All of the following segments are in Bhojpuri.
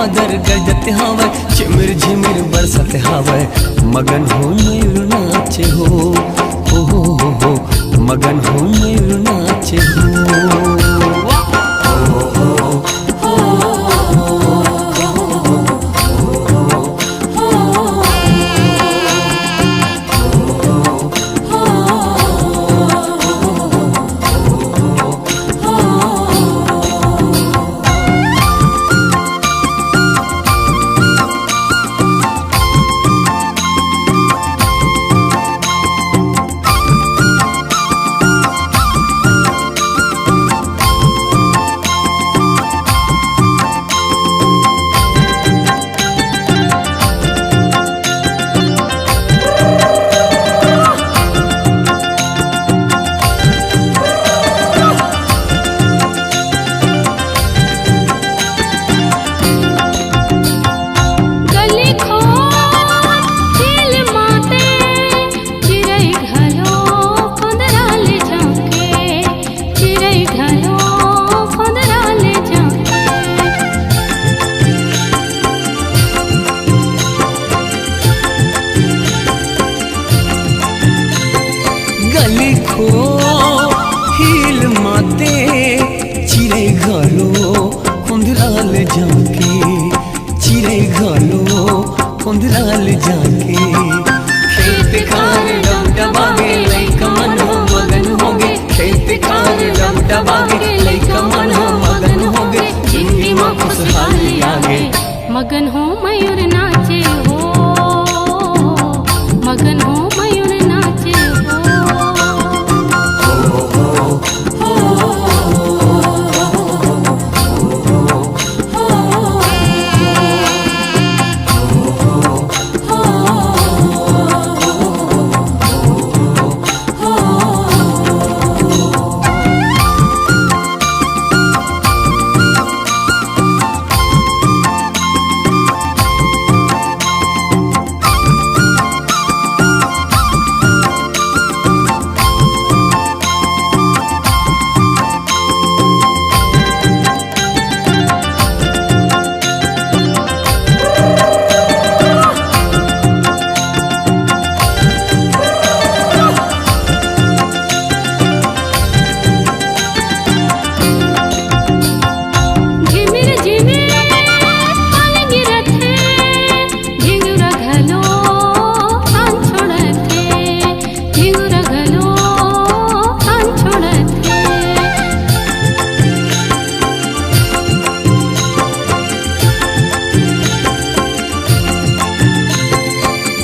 बादर गरजत हवे, झिमिर झिमिर बरसत हवे, मगन हो मयूर नाचे हो, हो मगन हो मयूर नाचे हो। गली खो हिल माते चिरे घलो कुंदराल जाके, चिरे घलो कुंदराल जाके। खेत खार डबडबागे लइका मन हो मगन होगे, खेत खार डबडबागे लइका मन हो मगन होगे, जिंदगी में खुशहाली आगे। मगन हो मयूर नाचे हो, मगन हो मयूर नाचे हो।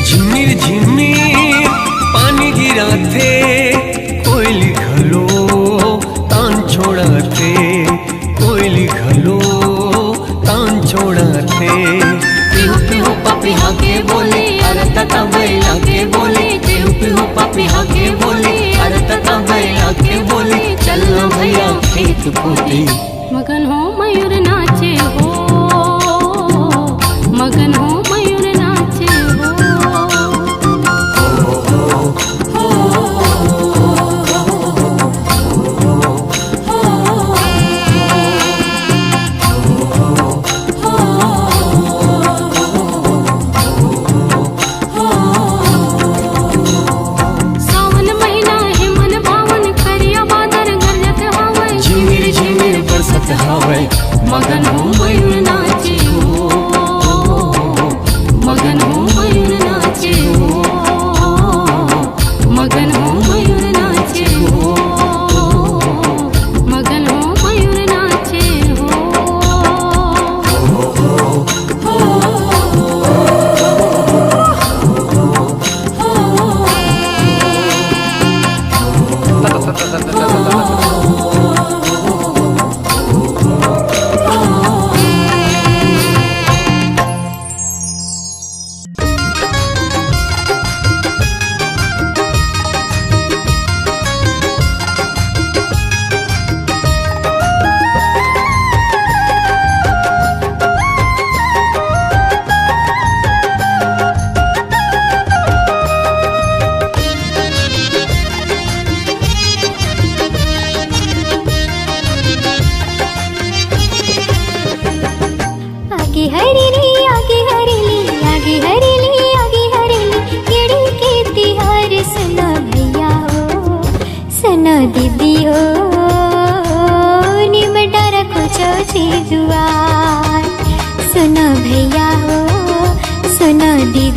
झिमिर पानी गिराते, कोयली घलो तान छोड़ाते, कोयली घलो तान छोड़ाते। पिहू पिहू पापी हाके बोले, अरे तता बैला के बोले, पिहू पिहू पापी हाके बोले, अरे तता बैला के बोले, चलना भैया खेत पोते। मगन हो मयूर नाचे हो, मगन हो मयूर नाचे हो। सावन महीना है मन भावन, करिया बादर गरजत हवे, झिमिर झिमिर बरसत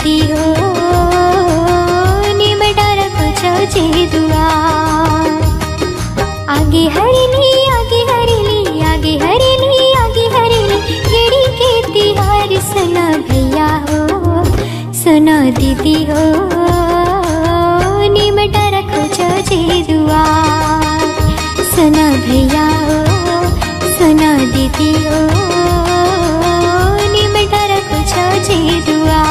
दीदी हो निमटा रखो छे दुआर। आगे हरेली आगे हरेली आगे हरेली आगे हरेली गेड़ी के तिहार सुना भैया हो सुना दीदी हो निमटा रखो छे दुआर। सुना भैया हो सुना दीदी हो निमटा रखो छे दुआर।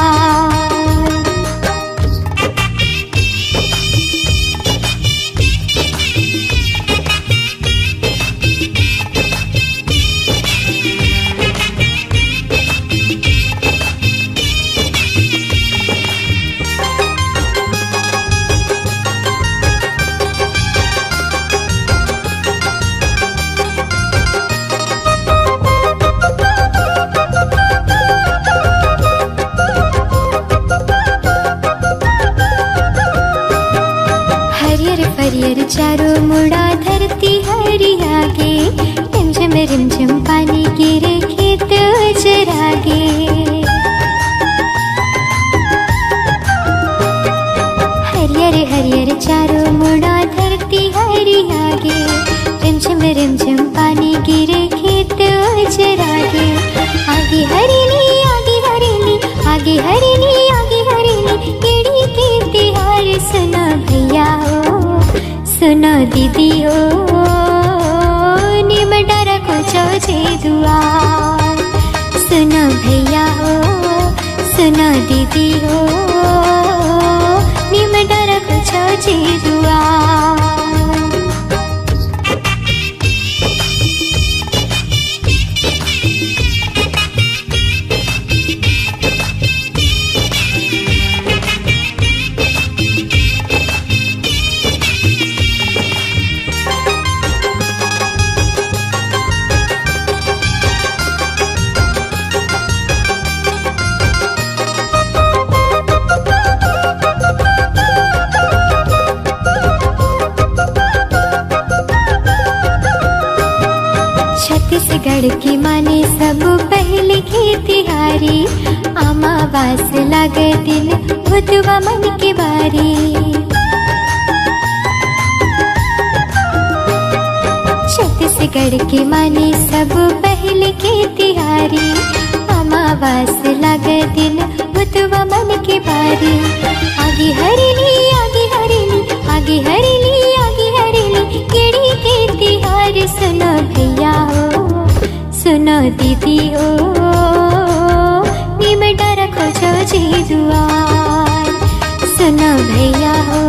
हरियर चारों मुड़ा धरती हरियागे रिमझिम पानी गिरे खेत जरागे। हरियर चारों मुड़ा धरती हरियागे रिमझिम पानी गिरे खेत जरागे। आगे हरेली आगे हरेली आगे हरेली आगे हरेली केड़ी के तिहार सुना भैया हो सुना दीदी हो निमटा रखो छे दुआर। सुना भैया हो सुना दीदी हो निमटा रखो छे दुआर। छत्तीसगढ़ की माने सब पहले खेतिहारी अमावास लागे दिन भुतवा मन के बारी। छत्तीसगढ़ की माने सब पहले खेतिहारी अमावास लागे दिन भुतवा मन के बारी। आगे हरेली आगे हरेली आगे हरेली आगे हरेली केड़ी के तिहार सुना भैया हो सुना दीदी हो निमटा रखो छे दुआर। सुना भैया हो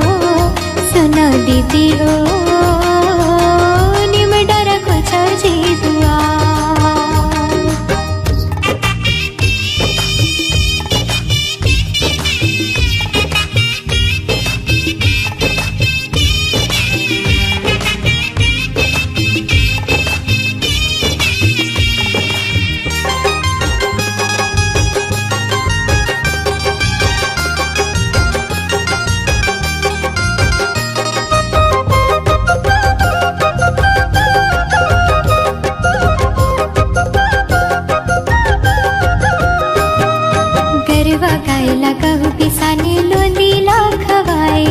सुना दीदी हो निमटा रखो छे दुआर। गायला कहू पिसाने लोंदीला खवाए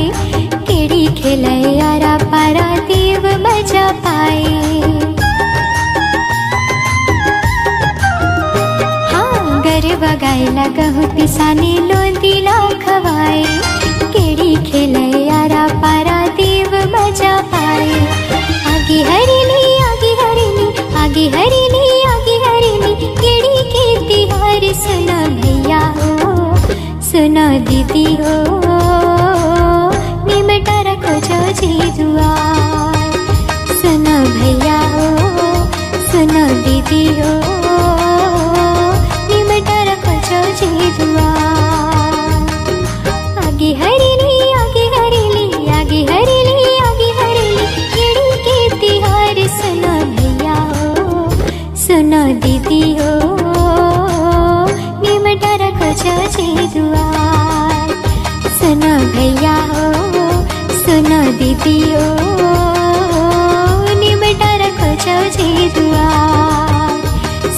केड़ी खेलाए आरा पारा देव मजा पाए। हाँ गरबा गायला कहू पिसाने लोंदीला खवाए केड़ी खेलाए आरा पारा देव मजा पाए। आगे हरेली आगे हरेली आगे हरेली आगे हरेली केड़ी के तिहार सुना भैया हो सुना दीदी हो निमटा रखो छे दुआर। सुना भैया हो सुना दीदी हो निमटा रखो छे दुआर। आगे हरेली आगे हरेली आगे हरेली आगे हरेली केड़ी के तिहार सुना भैया हो सुना दीदी हो निमटा रखो छे दुआर। सुना भैया हो सुना दीदी हो निमटा रखो छे दुआर।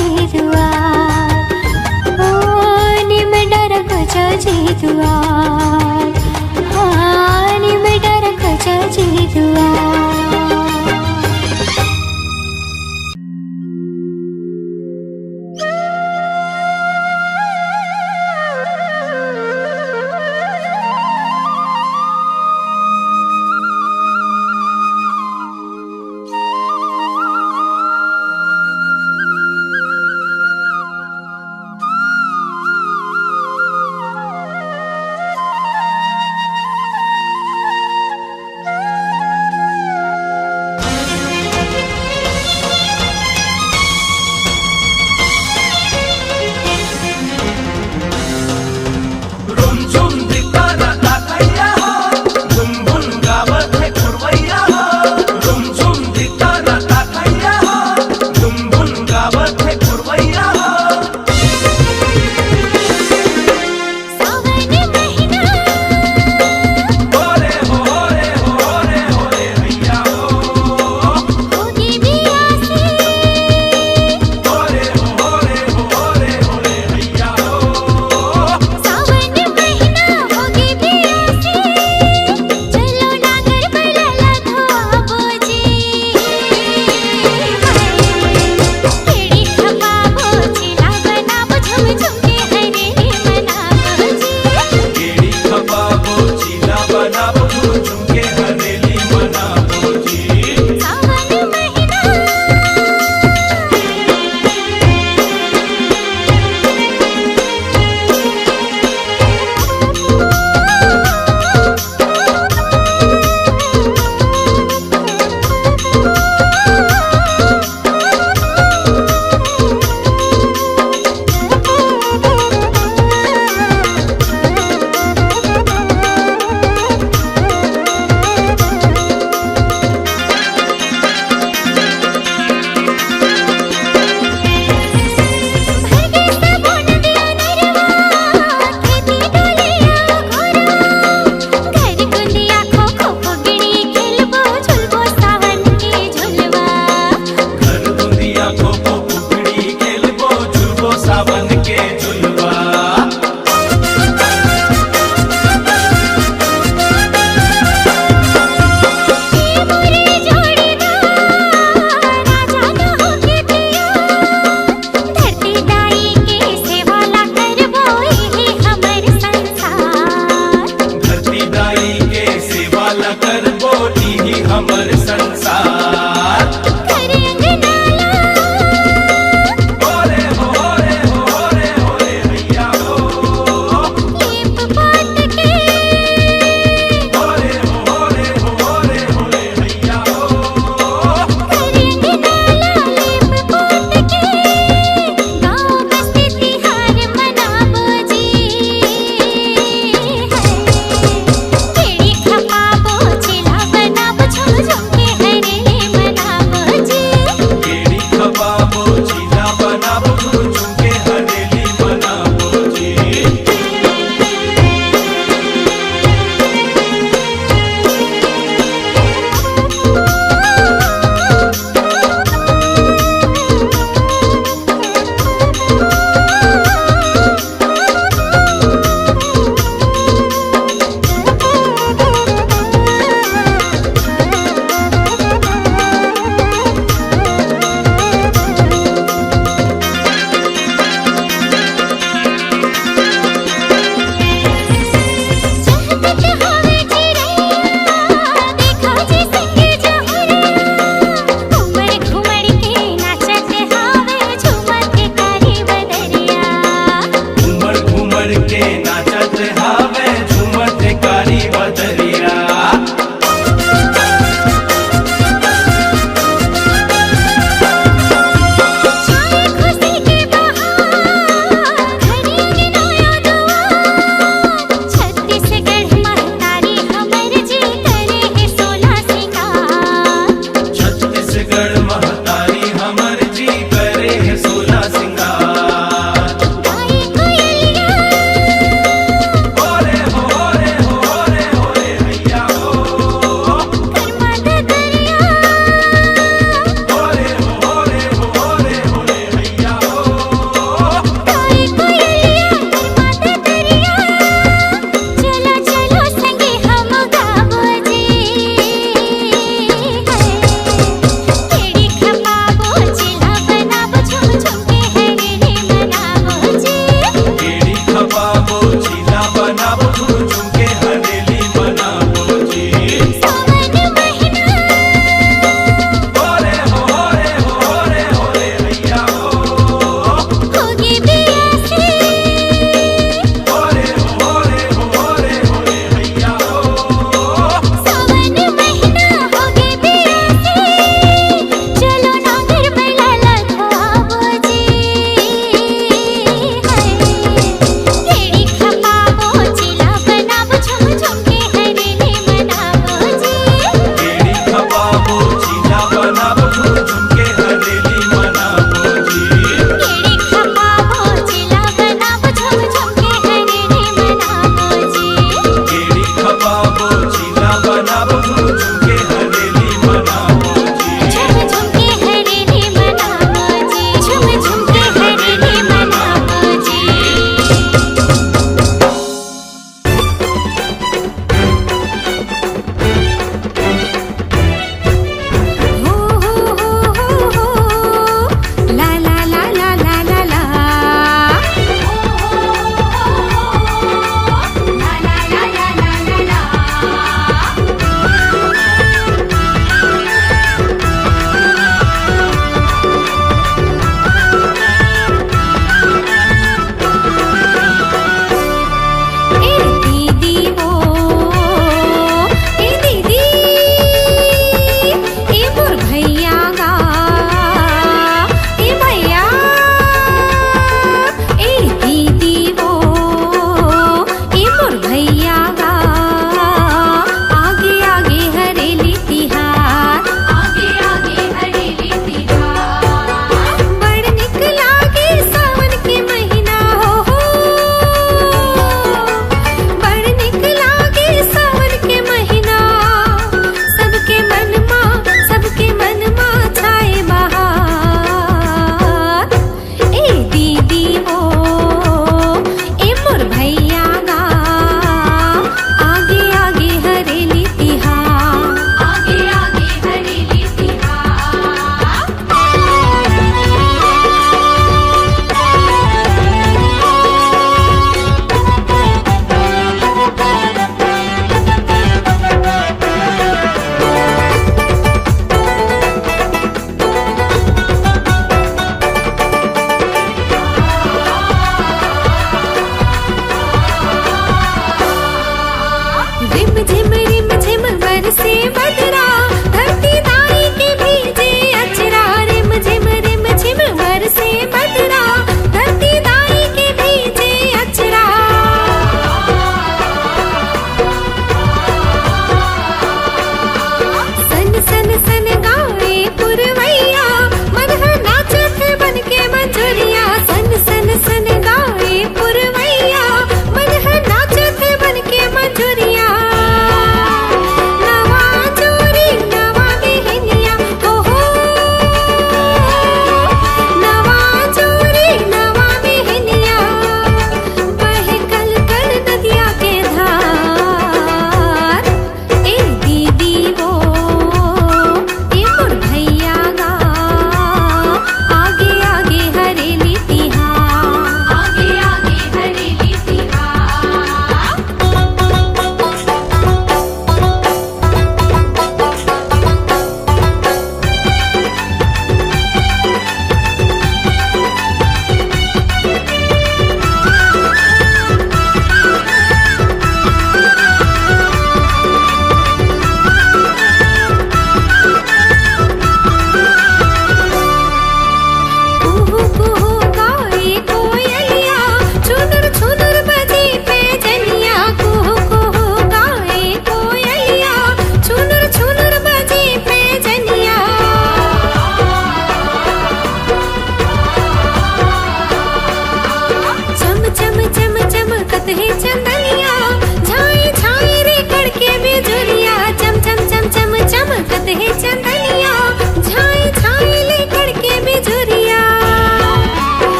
जी दुआर ओ निम डर खोजो जी दुआर हाँ निम डर खोजो जी दुआर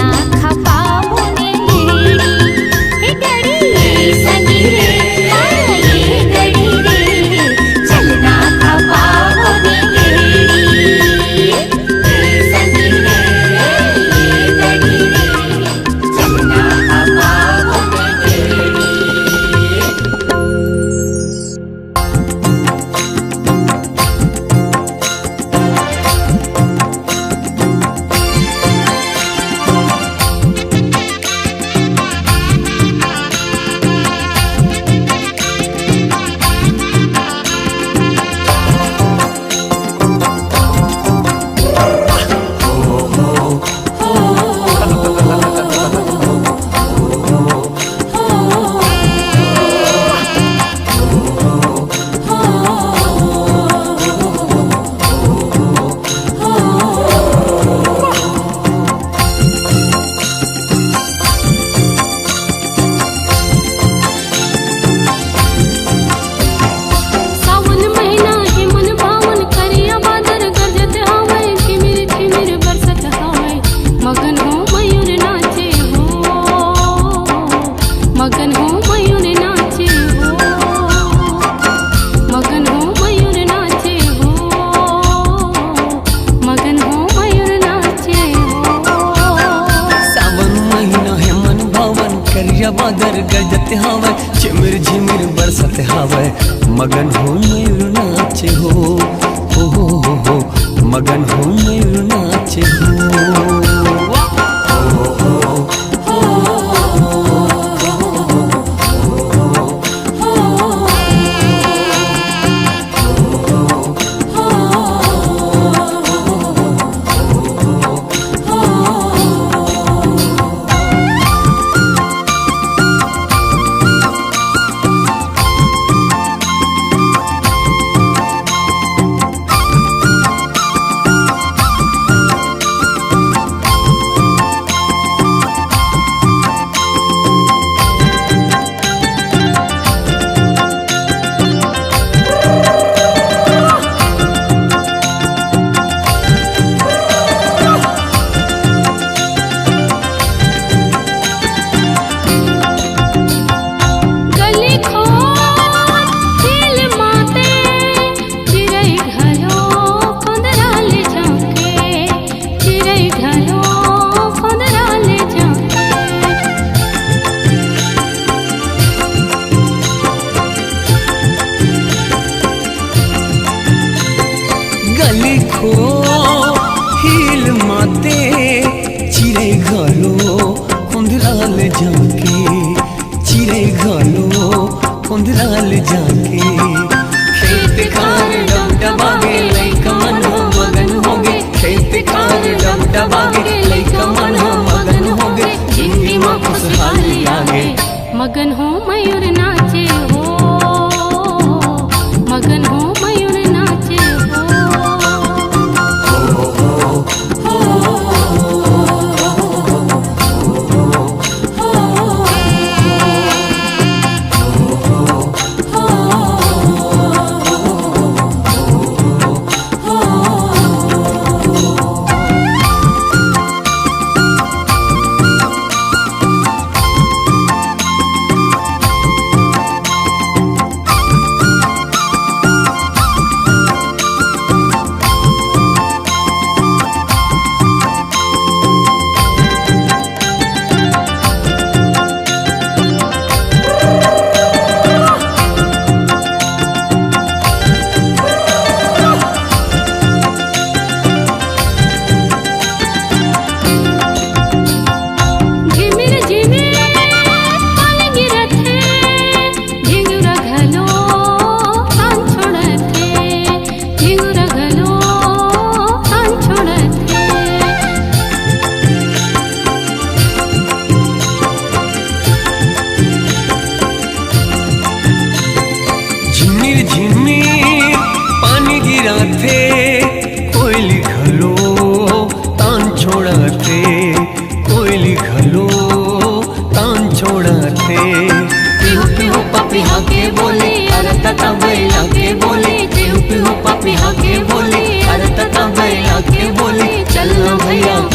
चलना खपाओ ने गेड़ी हे गड़ी रे संगी रे ये गड़ी रे चलना खपाओ ने गेड़ी हे संगी रे ये गड़ी रे चलना खपाओ ने गेड़ी। सावन महीना है मन भावन करिया बादर गरजत हावै झिमिर झिमिर बरसत हावै मगन हो मयूर नाचे हो मगन हो मयूर नाचे हो मगन हो मयूर नाचे हो मगन हो मयूर नाचे हो। सावन महीना है मन भावन करिया बादर गरजत हावै झिमिर झिमिर बरसत हावै मगन हो मयूर नाचे हो मगन हो मयूर नाचे हो। गली खोर दिल माते चिरई घलो फंदराल झांके चिरई घलो फंदराल झांके गली खो हिल माते चिरे घलो कुंदराल जाके चिरे घलो कुंदराल जाके खेत खार डबडबागे लइका मन हो मगन होगे खेत खार डबडबागे लइका मन हो मगन होगे जिंदगी में खुशहाली आगे मगन हो मयूर नाचे हो मगन हो मयूर नाचे हो।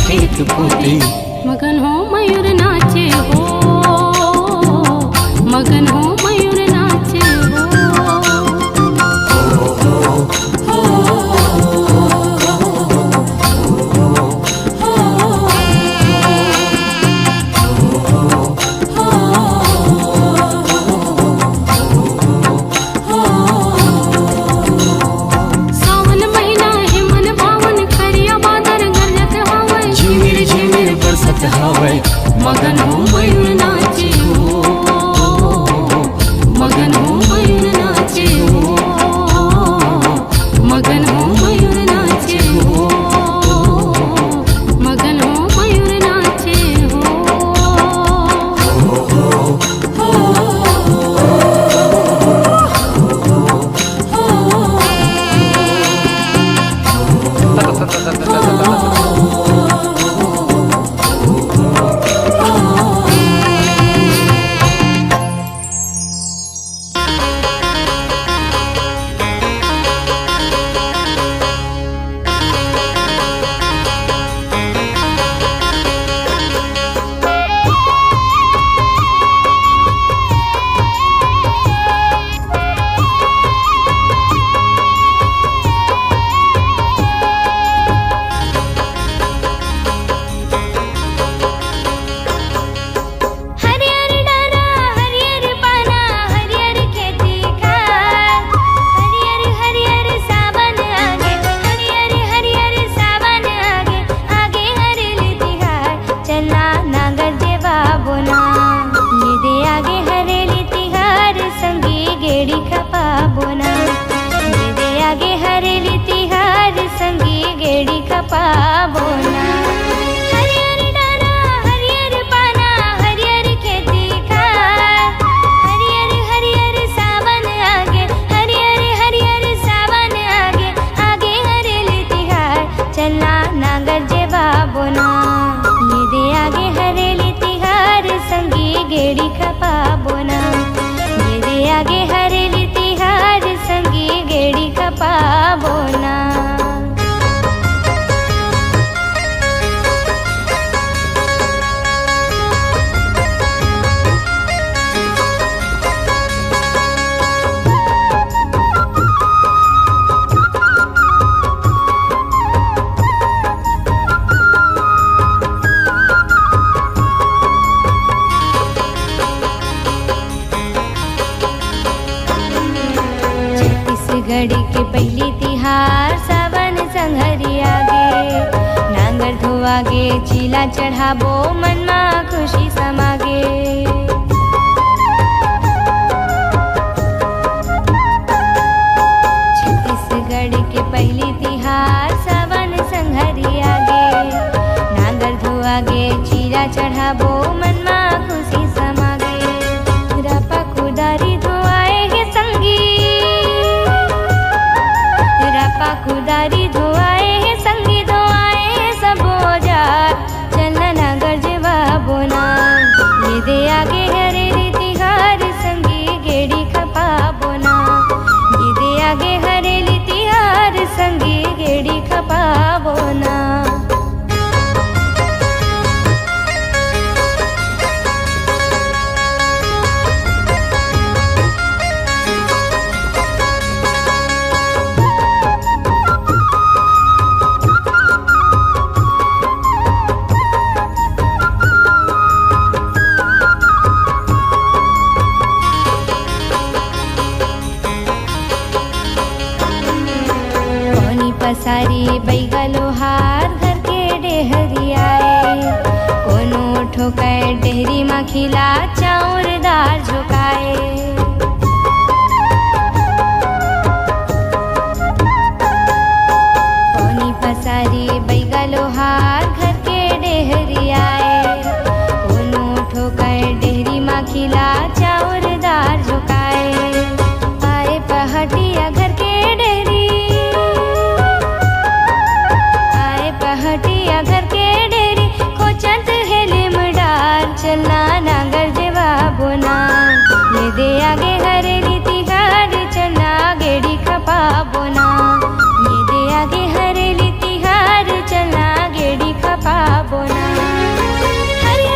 खेत पोते मगन हो मयूर नाचे हो, मगन हो मयूर नाचे हो। सावन महीना है मन भावन, करिया बादल गरजत हवे, झिमिर झिमिर बरसत हवे, मगन हो मयूर नाचे हो, मगन हो मयूर नाचे हो, मगन हो मयूर नाचे हो, मगन हो मयूर नाचे हो। गेड़ी खपा बोना, ये दे आगे हरेली तिहार संगी गेड़ी खपा बोना। घड़ी के पहली तिहार सावन संघरी आगे, नांगर धोआगे चीला चढ़ाबो मन मा खुशी समागे। छत्तीसगढ़ के पहली तिहार सावन संघरी आगे, नांगर धोआगे चीला चढ़ाबो मन मा खुशी समागे। रापा खुदारी धोआए हे संगी, खुदारी धोआए है संगी धोआए सबो जार, चलना नागर जेवा बोना, ये दे आगे हरेली तिहार संगी गेड़ी खपा बोना, ये दे आगे हरेली तिहार संगी गेड़ी खपा बोना। पसारी बैगलो हार घर के डेहरी आए, कोनो ठोकर डेहरी मा खिला चाउर दाल झुकाए। कोनी पसारी बैगलो हार घर के डेहरी आए, कोनो ठोकर डेहरी मा खिला चाउर दाल झुकाए। आए पहाटिया घर के डेहरी, हटिया घर के डेरी खोचत हेलिम डाल, चलना नांगर जेवा बोना, ये दे आगे हरेली तिहार चलना गेड़ी खपा बोना, ये दे आगे हरेली तिहार चलना गेड़ी खपा बोना। हरियर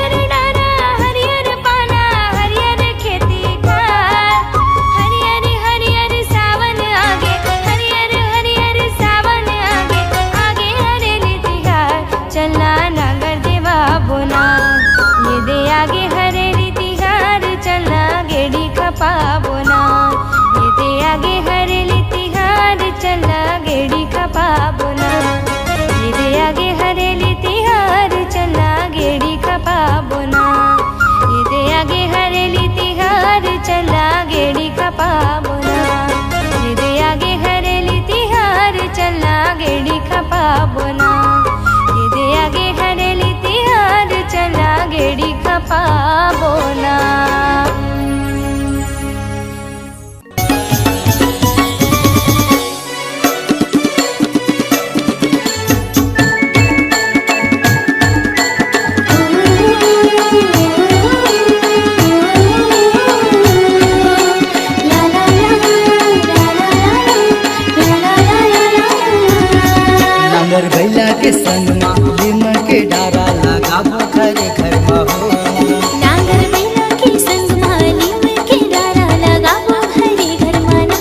खपा बोला ये दे आगे हरेली तिहार चला गेड़ी खपा बोला ये दे आगे हरेली तिहार चला गेड़ी खपा बोला। नांगर बैला के संग लीम के डारा लगाबो घरे घर हो। नांगर बैला के संग लीम के डारा लगाबो घरे घर मना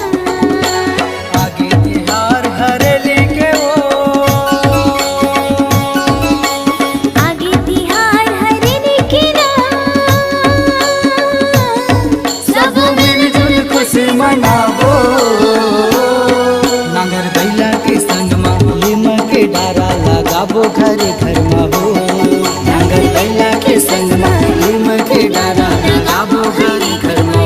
आगे तिहार हरेली के वो आगे तिहार हरेली के ना सब मिलजुल खुशी मनाबो। नांगर बैला के संग लीम के डारा लगाबो घरे घर हो। नांगर बैला के संग लीम के डारा लगाबो घरे घर हो।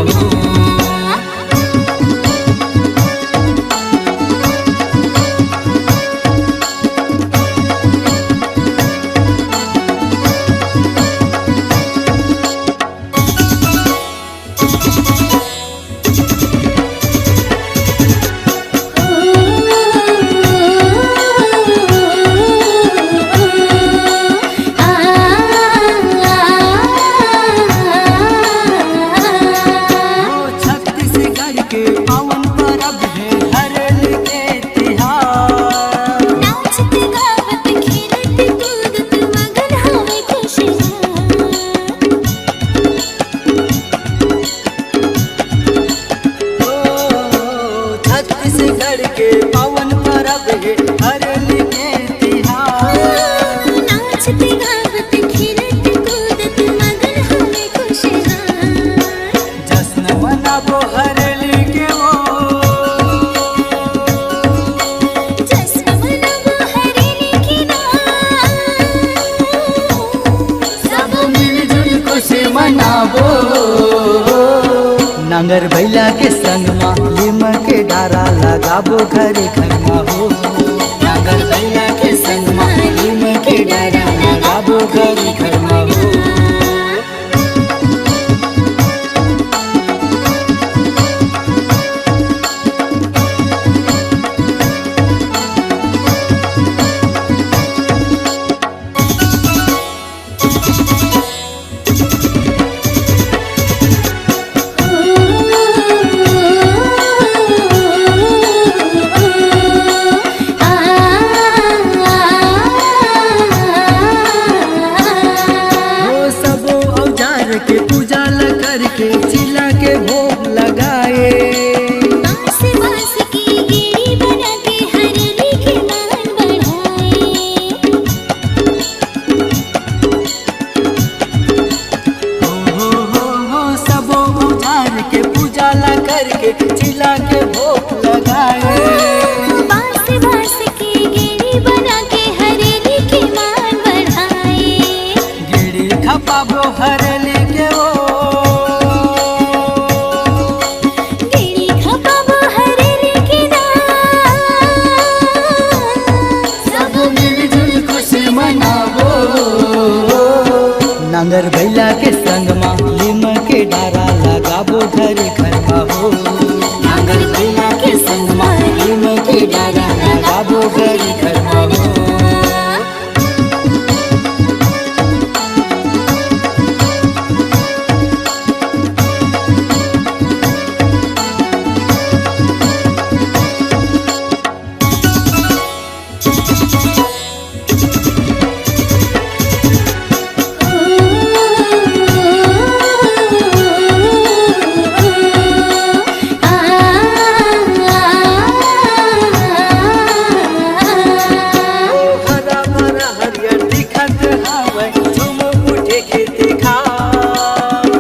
छत्तीसगढ़ के पावन परब है हरेली के तिहार। नाचत गावत खेलत कूदत मगन हवे खुशियाँ छत्तीसगढ़ के पावन परब है हरेली के तिहार। नाचत गावत खेलत कूदत मगन हवे खुशियाँ जश्न मनाबो हरेली के वो जश्न मनाबो हरेली के ना सब मिलजुल खुशी मनाबो। नांगर बैला के संग लीम के डारा लगाबो घरे घर हो। नांगर बैला के संग लीम के डारा लगाबो घरे घर हो। के पूजा ल करके चिला के भोग लगाए। बांस बांस की गेड़ी बना के हरेली के मान बढ़ाए। हो सबो औजार के पूजा ला करके चिला के भोग लगाए। बांस बांस की गेड़ी बना के हरेली के मान बढ़ाए। गेड़ी खपाबो हरेली के वो गेड़ी खपाबो हरेली के ना सब मिलजुल खुशी मनाबो। नांगर बैला के संग लीम के डारा लगाबो घरे घर हो। नांगर बैला के संग लीम के डारा लगाबो घरे घर हो।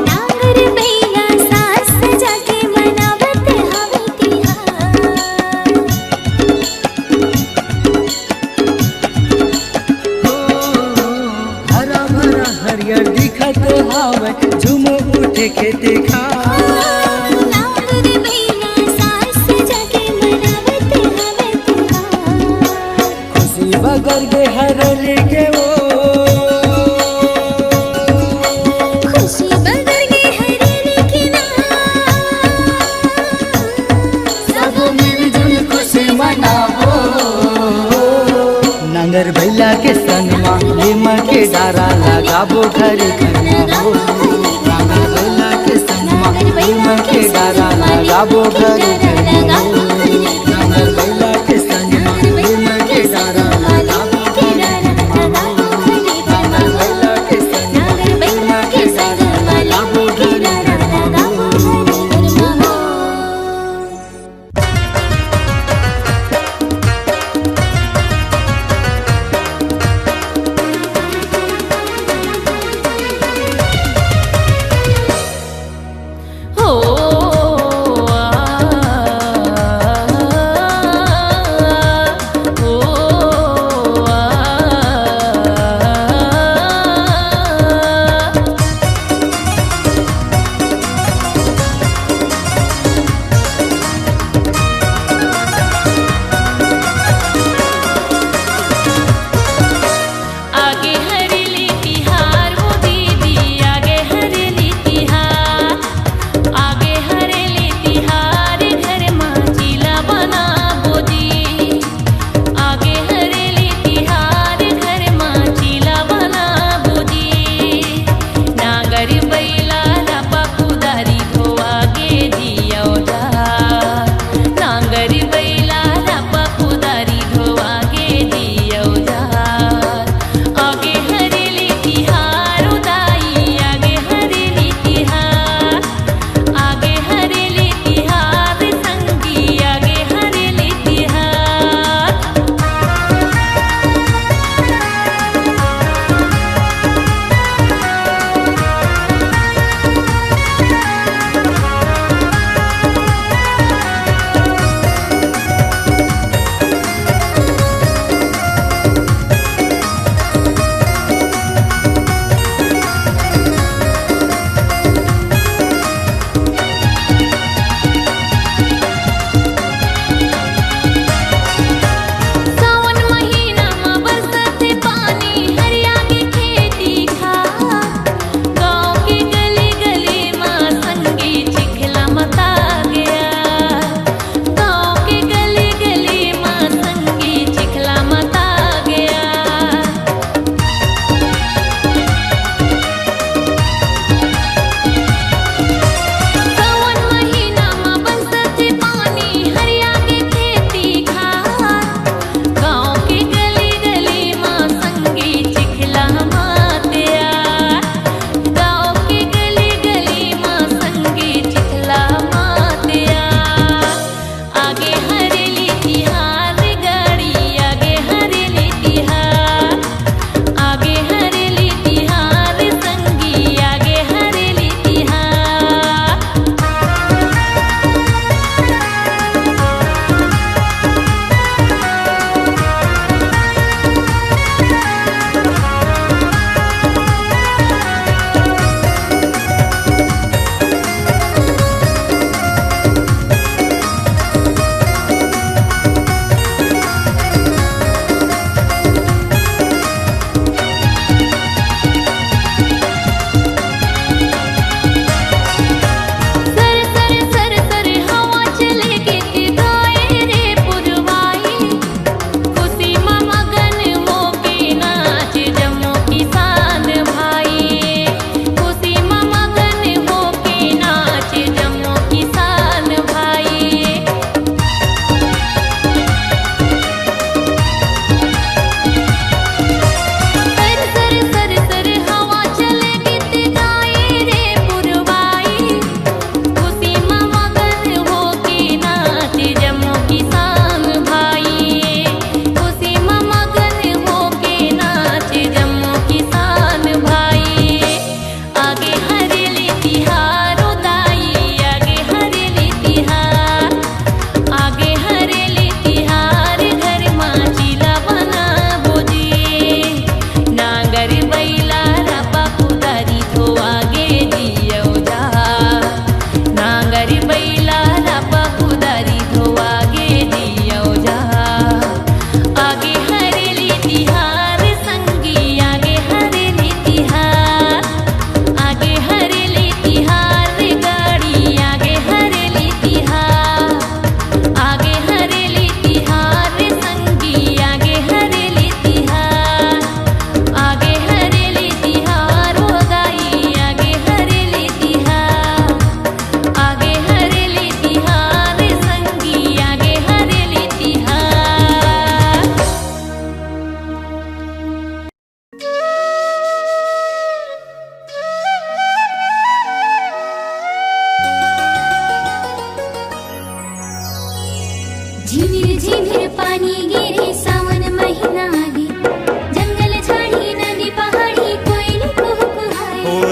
नांगर बैला के डारा लगाबो घर घर हो नांगर बैला के संगमा घूम के डारा लगाबो घर घर हो नांगर बैला के संगमा घूम के डारा लगाबो घर घर हो नांगर बैला के संगमा घूम के डारा लगाबो घर घर हो। हो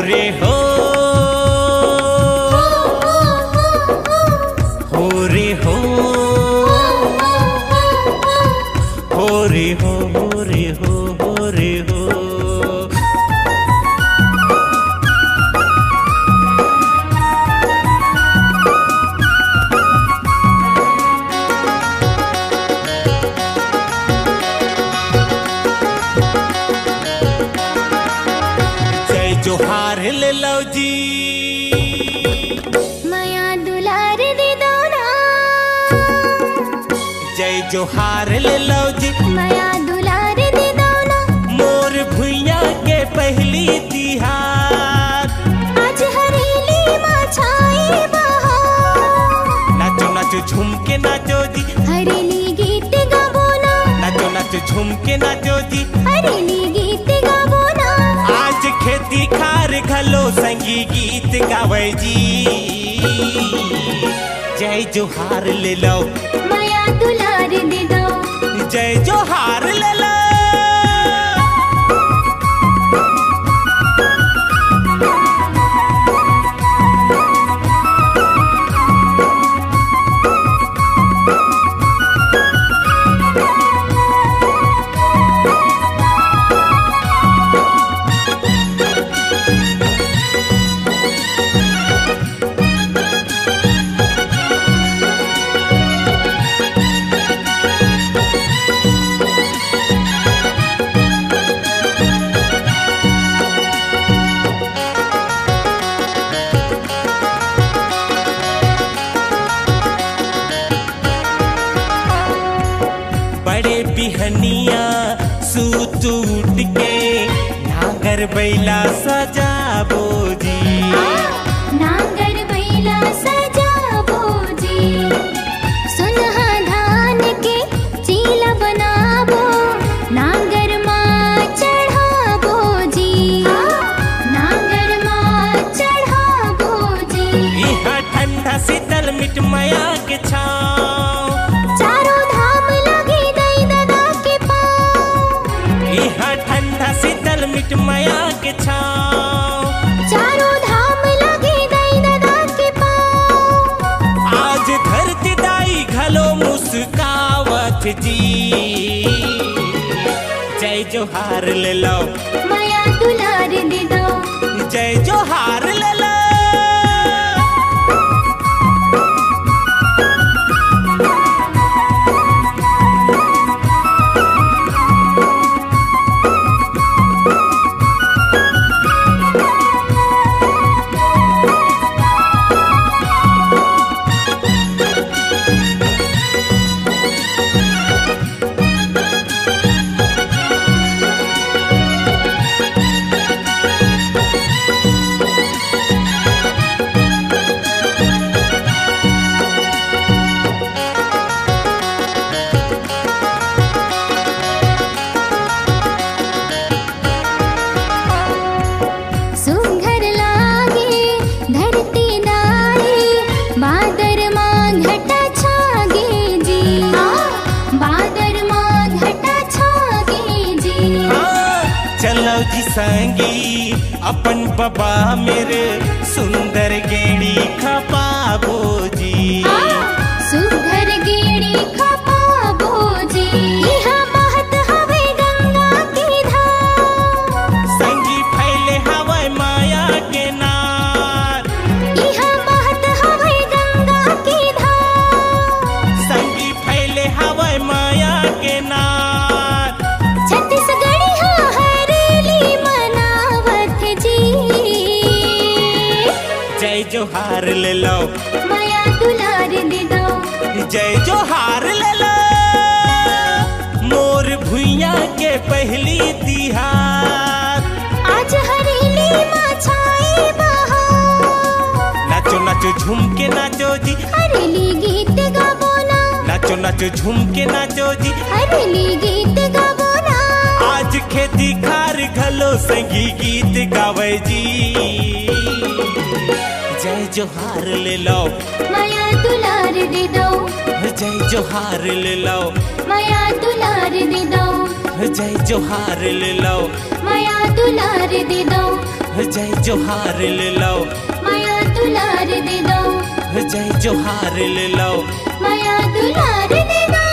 रे हो, हो रे हो, हो रे हो, हो रे हो, हो रे हो। जोहार ले लो जी, माया दुलार दे दो ना। जय जोहार ले लो जी, माया दुलार दे दो ना। मोर भुइया के पहली तिहार, आज हरेली माँ छाई बहार। नाचो नाचो झूम के नाचो जी, हरेली गीत गाबो ना। नाचो नाचो झूम के नाचो जी, हरेली गीत गाबो ना। आज खेती खार घलो संगी गीत गावे जी। जय जोहार ले लो, माया दुलार दे दो। जय जोहार ले लो। बड़े बिहनिया सूत उठ के नागर बैला सजाबो जी। नांगर बैला सजाबो जी। सुनहा धान के चीला बनाबो, नांगर माँ चढ़ाबो जी। नांगर माँ चढ़ाबो जी। इहा ठंडा शीतल मिट मया के छाँव, चारों धाम लगे दई दादा के पाँव। इहा ठंडा शीतल मिट मया के छाँव। चारों धाम लगे दई दादा के पाँव। आज धरती दाई घलो मुस्कावत जी। जय जोहार ले लो, माया दुलार दे दो। जय जोहार ले लो। सुघर लागे धरती दाई, बादर माँ घटा छागे जी। बादर माँ घटा छागे जी। चलो जी संगी अपन बाबा मेरे सुंदर गेड़ी खपाबो जी। सुघर गेड़ी खपाबो जी। इहाँ बहत हवे गंगा की धार। संगी फैले हवाई माया के नार, इहाँ बहत हवे गंगा की धार। संगी फैले हवाई माया के नार। छत्तीसगढ़ी हाँ हरेली मनावत जी। जय जोहार ले लो, माया दुलार दे दो। जय जोहार ले लो। मोर भुइया के पहली तिहार, आज हरेली माँ छाई बहार। नाचो नाचो झूम के नाचो जी। हरेली गीत गाबो ना। नाचो नाचो झूम के नाचो जी। हरेली गीत गाबो ना। आज खेती खार घलो संगी गीत गावे जी। जय जोहार ले लो, माया दुलार दे दो। जय जोहार ले लो, माया दुलार दे दो। जय जोहार ले लो, माया दुलार दे दो। जय जोहार ले लो माया दुलार दे दो जय जोहार ले लो माया दुलार दे दो